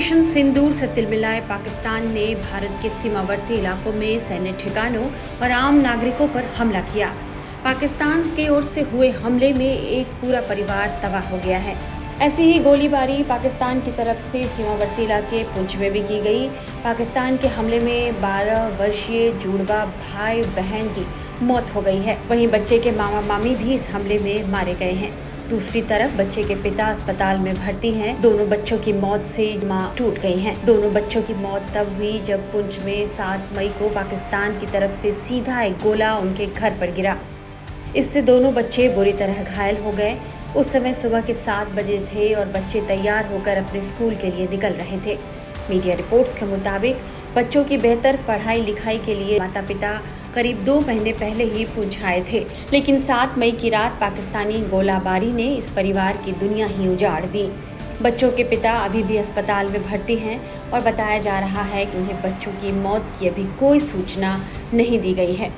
Operation सिंदूर से तिलमिलाए पाकिस्तान ने भारत के सीमावर्ती इलाकों में सैन्य ठिकानों और आम नागरिकों पर हमला किया। पाकिस्तान की ओर से हुए हमले में एक पूरा परिवार तबाह हो गया है। ऐसी ही गोलीबारी पाकिस्तान की तरफ से सीमावर्ती इलाके पुंछ में भी की गई। पाकिस्तान के हमले में 12 वर्षीय जुड़वा भाई बहन की मौत हो गई है। वहीं बच्चे के मामा मामी भी इस हमले में मारे गए हैं। दूसरी तरफ बच्चे के पिता अस्पताल में भर्ती हैं। दोनों बच्चों की मौत से मां टूट गई हैं। दोनों बच्चों की मौत तब हुई जब पुंछ में 7 मई को पाकिस्तान की तरफ से सीधा एक गोला उनके घर पर गिरा। इससे दोनों बच्चे बुरी तरह घायल हो गए। उस समय सुबह के 7 बजे थे और बच्चे तैयार होकर अपने स्कूल के लिए निकल रहे थे। मीडिया रिपोर्ट्स के मुताबिक बच्चों की बेहतर पढ़ाई लिखाई के लिए माता पिता करीब 2 महीने पहले ही पुंछ आए थे, लेकिन 7 मई की रात पाकिस्तानी गोलाबारी ने इस परिवार की दुनिया ही उजाड़ दी। बच्चों के पिता अभी भी अस्पताल में भर्ती हैं और बताया जा रहा है कि उन्हें बच्चों की मौत की अभी कोई सूचना नहीं दी गई है।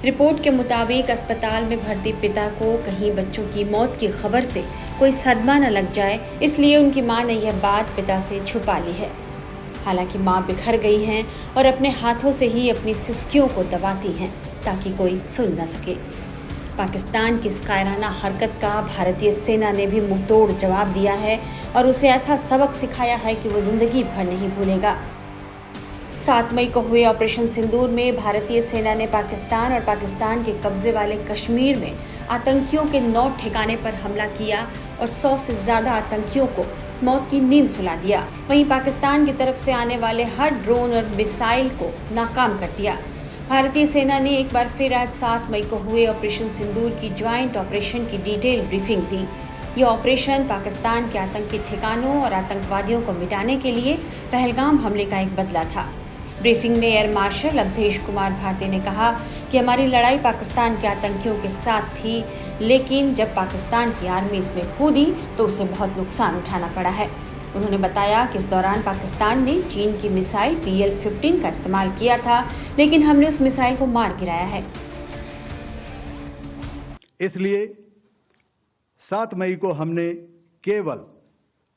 रिपोर्ट के मुताबिक अस्पताल में भर्ती पिता को कहीं बच्चों की मौत की खबर से कोई सदमा न लग जाए, इसलिए उनकी मां ने यह बात पिता से छुपा ली है। हालांकि मां बिखर गई हैं और अपने हाथों से ही अपनी सिसकियों को दबाती हैं ताकि कोई सुन न सके। पाकिस्तान की इस कायराना हरकत का भारतीय सेना ने भी मुंहतोड़ जवाब दिया है और उसे ऐसा सबक सिखाया है कि वो जिंदगी भर नहीं भूलेगा। 7 मई को हुए ऑपरेशन सिंदूर में भारतीय सेना ने पाकिस्तान और पाकिस्तान के कब्जे वाले कश्मीर में आतंकियों के 9 ठिकाने पर हमला किया और 100 से ज्यादा आतंकियों को मौत की नींद सुला दिया। वहीं पाकिस्तान की तरफ से आने वाले हर ड्रोन और मिसाइल को नाकाम कर दिया। भारतीय सेना ने एक बार फिर आज 7 मई को हुए ऑपरेशन सिंदूर की ज्वाइंट ऑपरेशन की डिटेल ब्रीफिंग दी। ये ऑपरेशन पाकिस्तान के आतंकी ठिकानों और आतंकवादियों को मिटाने के लिए पहलगाम हमले का एक बदला था। ब्रीफिंग में एयर मार्शल अवधेश कुमार भारती ने कहा कि हमारी लड़ाई पाकिस्तान के आतंकियों के साथ थी, लेकिन जब पाकिस्तान की आर्मी इसमें कूदी तो उसे बहुत नुकसान उठाना पड़ा है। उन्होंने बताया कि इस दौरान पाकिस्तान ने चीन की मिसाइल PL-15 का इस्तेमाल किया था, लेकिन हमने उस मिसाइल को मार गिराया है। इसलिए 7 मई को हमने केवल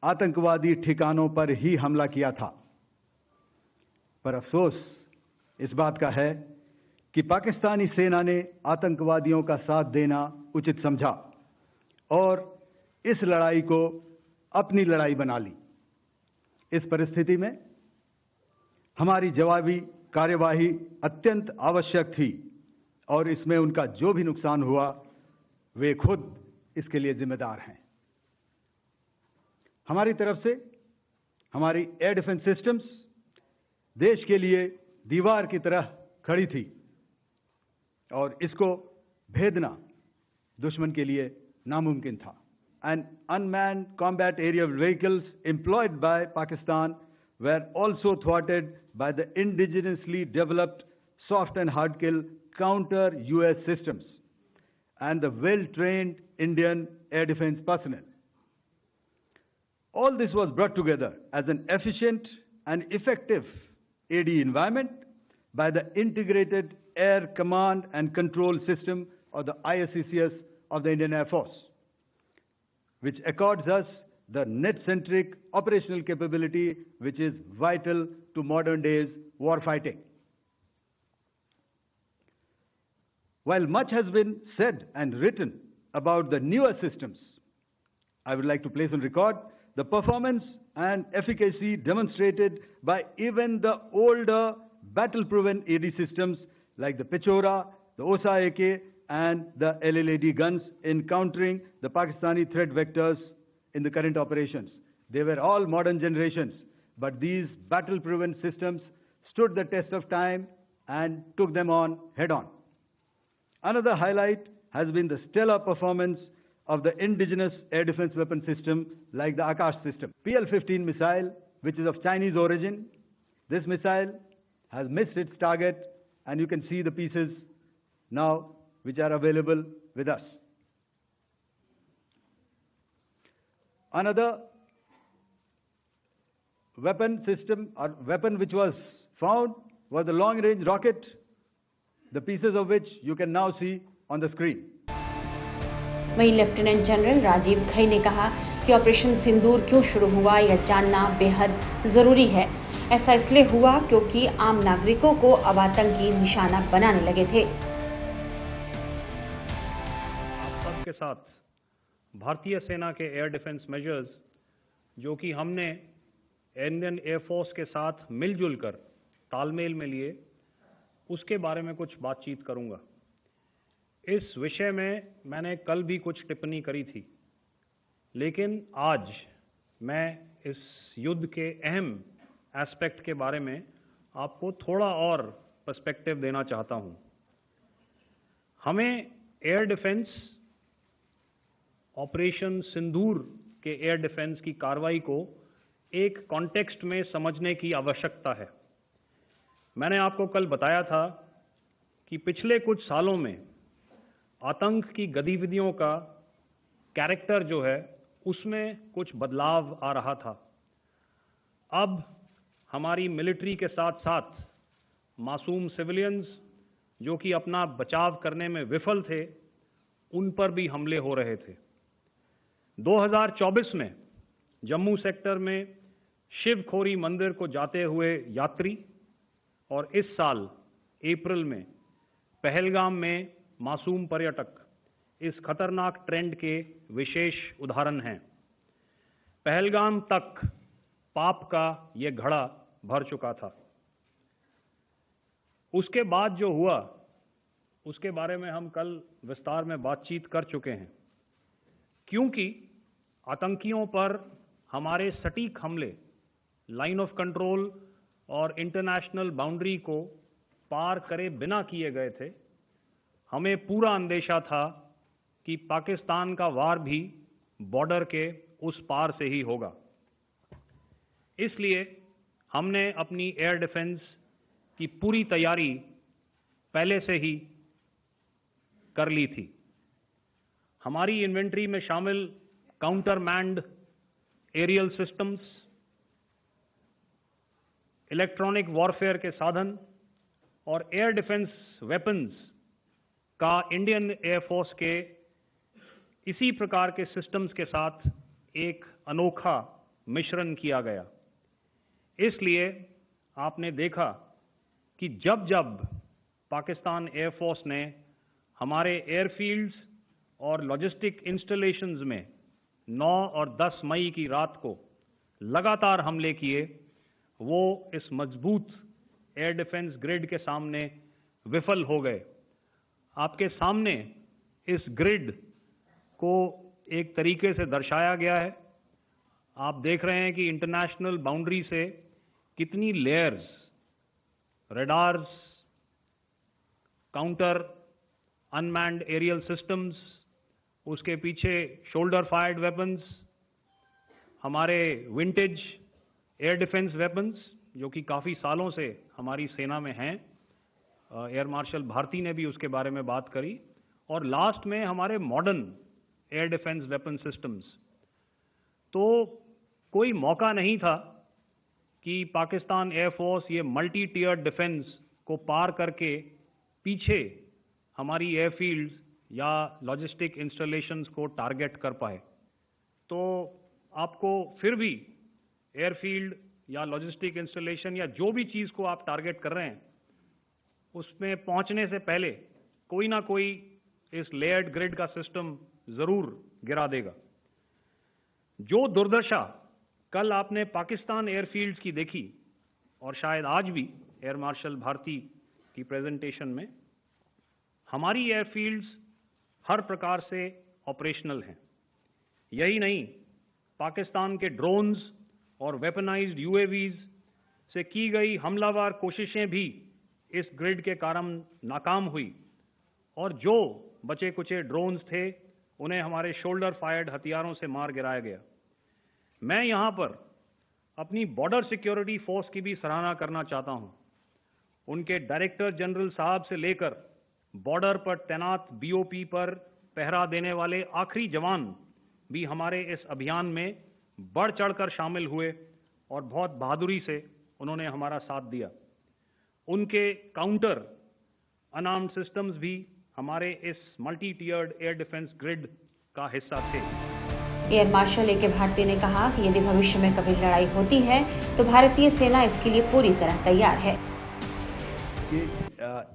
आतंकवादी ठिकानों पर ही हमला किया था। पर अफसोस इस बात का है कि पाकिस्तानी सेना ने आतंकवादियों का साथ देना उचित समझा और इस लड़ाई को अपनी लड़ाई बना ली। इस परिस्थिति में हमारी जवाबी कार्यवाही अत्यंत आवश्यक थी और इसमें उनका जो भी नुकसान हुआ वे खुद इसके लिए जिम्मेदार हैं। हमारी तरफ से हमारी एयर डिफेंस सिस्टम्स देश के लिए दीवार की तरह खड़ी थी और इसको भेदना दुश्मन के लिए नामुमकिन था। And unmanned combat aerial vehicles employed by Pakistan were also thwarted by the indigenously developed soft and hard kill counter-US systems and the well-trained Indian air defense personnel. All this was brought together as an efficient and effective AD environment by the Integrated Air Command and Control System or the ISCCS of the Indian Air Force, which accords us the net-centric operational capability which is vital to modern days war fighting. While much has been said and written about the newer systems, I would like to place on record the performance and efficacy demonstrated by even the older battle-proven AD systems like the Pechora, the OSA AK and the LLAD guns in countering the Pakistani threat vectors in the current operations. They were all modern generations, but these battle-proven systems stood the test of time and took them on head-on. Another highlight has been the stellar performance of the indigenous air defense weapon system like the Akash system. PL-15 missile, which is of Chinese origin, this missile has missed its target and you can see the pieces now which are available with us. Another weapon system or weapon which was found was the long-range rocket, the pieces of which you can now see on the screen. वहीं lieutenant general Rajiv Ghai ने कहा कि operation सिंदूर क्यों शुरू हुआ यह जानना बेहद ज़रूरी है। ऐसा इसलिए हुआ क्योंकि आम नागरिकों को अब आतंकी निशाना बनाने लगे थे। आप सबके साथ भारतीय सेना के एयर डिफेंस मेजर्स जो कि हमने इंडियन एयरफोर्स के साथ मिलजुल कर तालमेल में लिए, उसके बारे में कुछ बातचीत करूंगा। इस विषय में मैंने कल भी कुछ टिप्पणी करी थी, लेकिन आज मैं इस युद्ध के अहम एस्पेक्ट के बारे में आपको थोड़ा और पर्सपेक्टिव देना चाहता हूं। हमें एयर डिफेंस ऑपरेशन सिंदूर के एयर डिफेंस की कार्रवाई को एक कॉन्टेक्स्ट में समझने की आवश्यकता है। मैंने आपको कल बताया था कि पिछले कुछ सालों में आतंक की गतिविधियों का कैरेक्टर जो है उसमें कुछ बदलाव आ रहा था। अब हमारी मिलिट्री के साथ साथ मासूम सिविलियंस जो कि अपना बचाव करने में विफल थे, उन पर भी हमले हो रहे थे। 2024 में जम्मू सेक्टर में शिवखोरी मंदिर को जाते हुए यात्री और इस साल अप्रैल में पहलगाम में मासूम पर्यटक इस खतरनाक ट्रेंड के विशेष उदाहरण हैं। पहलगाम तक पाप का ये घड़ा भर चुका था। उसके बाद जो हुआ उसके बारे में हम कल विस्तार में बातचीत कर चुके हैं। क्योंकि आतंकियों पर हमारे सटीक हमले लाइन ऑफ कंट्रोल और इंटरनेशनल बाउंड्री को पार करे बिना किए गए थे, हमें पूरा अंदेशा था कि पाकिस्तान का वार भी बॉर्डर के उस पार से ही होगा। इसलिए हमने अपनी एयर डिफेंस की पूरी तैयारी पहले से ही कर ली थी। हमारी इन्वेंट्री में शामिल counter manned aerial systems, electronic warfare के साधन और एयर डिफेंस वेपन्स का इंडियन एयरफोर्स के इसी प्रकार के सिस्टम्स के साथ एक अनोखा मिश्रण किया गया। इसलिए आपने देखा कि जब जब पाकिस्तान एयरफोर्स ने हमारे एयरफील्ड्स और लॉजिस्टिक इंस्टॉलेशंस में 9 और 10 मई की रात को लगातार हमले किए, वो इस मजबूत एयर डिफेंस ग्रिड के सामने विफल हो गए। आपके सामने इस ग्रिड को एक तरीके से दर्शाया गया है। आप देख रहे हैं कि इंटरनेशनल बाउंड्री से कितनी layers, radars, counter unmanned aerial systems, उसके पीछे शोल्डर फायर्ड वेपन्स, हमारे विंटेज एयर डिफेंस वेपन्स जो कि काफ़ी सालों से हमारी सेना में हैं। एयर मार्शल भारती ने भी उसके बारे में बात करी। और लास्ट में हमारे modern air defence weapon systems. तो कोई मौका नहीं था कि पाकिस्तान एयरफोर्स ये मल्टी टीयर डिफेंस को पार करके पीछे हमारी एयरफील्ड्स या लॉजिस्टिक इंस्टॉलेशंस को टारगेट कर पाए। तो आपको फिर भी एयरफील्ड या लॉजिस्टिक इंस्टॉलेशन या जो भी चीज़ को आप टारगेट कर रहे हैं, उसमें पहुंचने से पहले कोई ना कोई इस लेयर्ड ग्रिड का सिस्टम ज़रूर गिरा देगा। जो दुर्दशा कल आपने पाकिस्तान एयरफील्ड्स की देखी और शायद आज भी एयर मार्शल भारती की प्रेजेंटेशन में, हमारी एयरफील्ड्स हर प्रकार से ऑपरेशनल हैं। यही नहीं, पाकिस्तान के ड्रोन्स और वेपनाइज्ड यूएवीज से की गई हमलावर कोशिशें भी इस ग्रिड के कारण नाकाम हुई और जो बचे कुचे ड्रोन्स थे उन्हें हमारे शोल्डर फायर्ड हथियारों से मार गिराया गया। मैं यहाँ पर अपनी बॉर्डर सिक्योरिटी फोर्स की भी सराहना करना चाहता हूँ। उनके डायरेक्टर जनरल साहब से लेकर बॉर्डर पर तैनात बीओपी पर पहरा देने वाले आखिरी जवान भी हमारे इस अभियान में बढ़ चढ़कर शामिल हुए और बहुत बहादुरी से उन्होंने हमारा साथ दिया। उनके काउंटर अनार्म्ड सिस्टम्स भी हमारे इस multi tiered air defence grid का हिस्सा थे। Air marshal A K. भारती ने कहा कि यदि भविष्य में कभी लड़ाई होती है तो भारतीय सेना इसके लिए पूरी तरह तैयार है। कि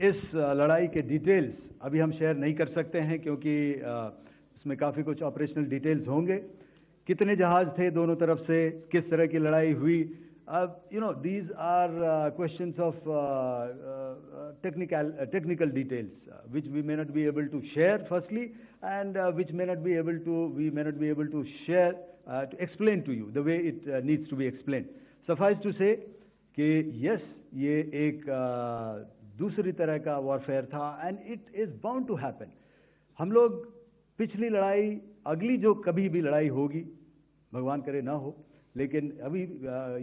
इस लड़ाई के डिटेल्स अभी हम शेयर नहीं कर सकते हैं क्योंकि इसमें काफ़ी कुछ ऑपरेशनल डिटेल्स होंगे। कितने जहाज थे दोनों तरफ से, किस तरह की लड़ाई हुई, these are questions of technical details which we may not be able to share firstly, and which we may not be able to share to explain to you the way it needs to be explained. Suffice to say कि yes, ये एक दूसरी तरह का warfare था and it is bound to happen. हम लोग पिछली लड़ाई, अगली जो कभी भी लड़ाई होगी, भगवान करे ना हो, लेकिन अभी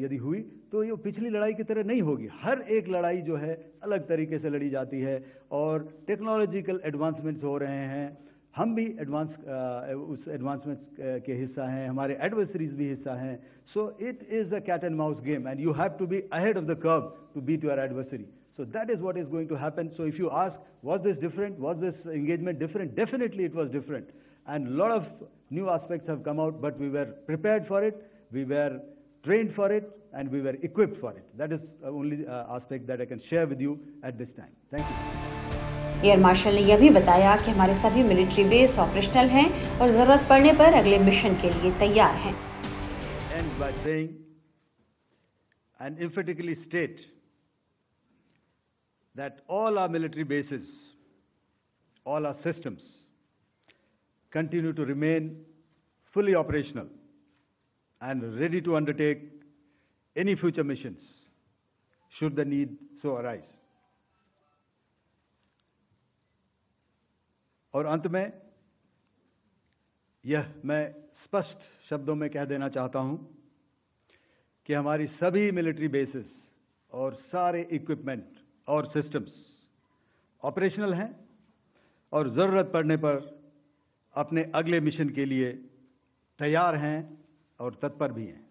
यदि हुई तो ये पिछली लड़ाई की तरह नहीं होगी। हर एक लड़ाई जो है अलग तरीके से लड़ी जाती है और टेक्नोलॉजिकल एडवांसमेंट्स हो रहे हैं। हम भी उस एडवांसमेंट्स के हिस्सा हैं, हमारे एडवर्सरीज भी हिस्सा हैं। So it is a cat and mouse game and you have to be ahead of the curve to beat your adversary. So that is what is going to happen. So if you ask, was this different? Was this engagement different? Definitely it was different. And a lot of new aspects have come out, but we were prepared for it, we were trained for it, and we were equipped for it. That is the only aspect that I can share with you at this time. Thank you. Air marshal ने यह भी बताया कि हमारे सभी military base operational हैं और जरूरत पड़ने पर अगले मिशन के लिए तैयार हैं। End by saying and emphatically state that all our military bases, all our systems continue to remain fully operational and ready to undertake any future missions should the need so arise. और अंत में यह मैं स्पष्ट शब्दों में कह देना चाहता हूं कि हमारी सभी मिलिट्री बेसेस और सारे इक्विपमेंट और सिस्टम्स ऑपरेशनल हैं और ज़रूरत पड़ने पर अपने अगले मिशन के लिए तैयार हैं और तत्पर भी हैं।